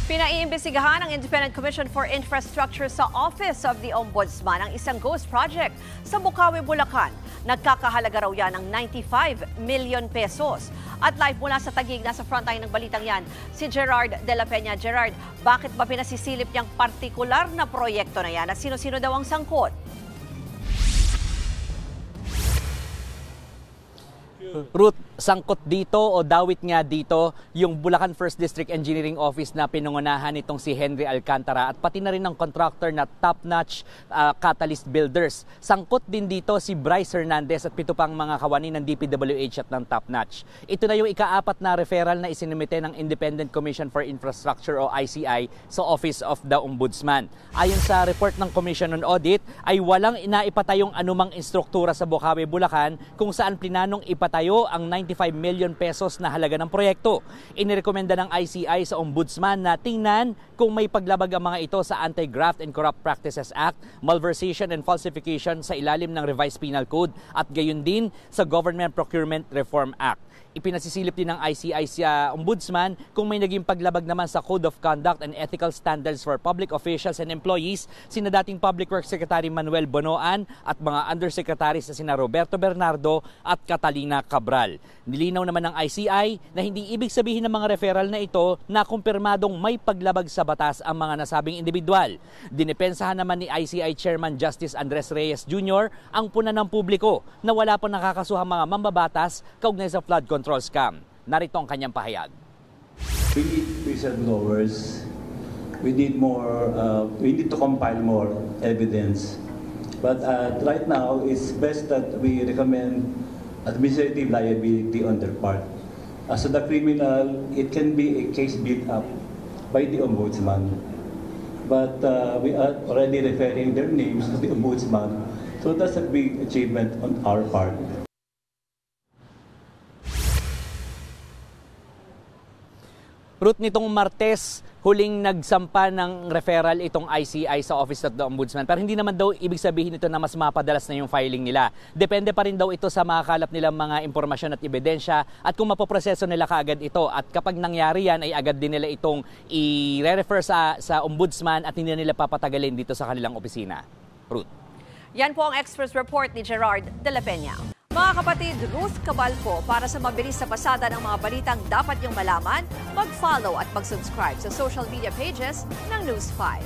Pinaiimbestigahan ng Independent Commission for Infrastructure sa Office of the Ombudsman ang isang ghost project sa Bukawi, Bulacan. Nagkakahalaga raw yan ng 95 million pesos. At live mula sa Taguig, nasa frontline ng balitang yan, si Gerard de la Peña. Gerard, bakit ba pinasisilip niyang partikular na proyekto na yan at sino-sino daw ang sangkot? Ruth, sangkot dito o dawit nga dito yung Bulacan First District Engineering Office na pinangunahan nitong si Henry Alcantara at pati na rin ng contractor na Top Notch Catalyst Builders. Sangkot din dito si Bryce Hernandez at 7 pang mga kawani ng DPWH at ng Top Notch. Ito na yung ika-4 na referral na isinumite ng Independent Commission for Infrastructure o ICI sa Office of the Ombudsman. Ayon sa report ng Commission on Audit ay walang inaipatayong anumang instruktura sa Bukawi, Bulacan kung saan plinanong ipatayo ang 95 million pesos na halaga ng proyekto. Inirekomenda ng ICI sa Ombudsman na tingnan kung may paglabag ang mga ito sa Anti-Graft and Corrupt Practices Act, Malversation and Falsification sa ilalim ng Revised Penal Code at gayon din sa Government Procurement Reform Act. Ipinasisilip din ng ICI sa Ombudsman kung may naging paglabag naman sa Code of Conduct and Ethical Standards for Public Officials and Employees sina dating Public Works Secretary Manuel Bonoan at mga Undersecretaries na sina Roberto Bernardo at Catalina Cabral. Nilinaw naman ng ICI na hindi ibig sabihin ng mga referral na ito na kumpirmadong may paglabag sa batas ang mga nasabing individual. Dinepensahan naman ni ICI Chairman Justice Andres Reyes Jr. ang puna ng publiko na wala pa nakakasuhang mga mambabatas kaugnay sa flood control scam. Narito ang kanyang pahayag. We need whistleblowers. We need more. We need to compile more evidence. But right now, it's best that we recommend administrative liability on their part. As to the criminal, it can be a case built up by the Ombudsman. But we are already referring their names to the Ombudsman. So that's a big achievement on our part. Ruth, nitong Martes, huling nagsampa ng referral itong ICI sa Office of the Ombudsman. Pero hindi naman daw ibig sabihin ito na mas mapadalas na yung filing nila. Depende pa rin daw ito sa makakalap nilang mga impormasyon at ebidensya at kung mapoproseso nila kaagad ito. At kapag nangyari yan ay agad din nila itong i-refer sa Ombudsman at hindi nila papatagalin dito sa kanilang opisina. Ruth. Yan po ang Express Report ni Gerard de la Peña. Mga kapatid, Ruth Cabalco, para sa mabilis na pasada ng mga balitang dapat niyong malaman, mag-follow at mag-subscribe sa social media pages ng News 5.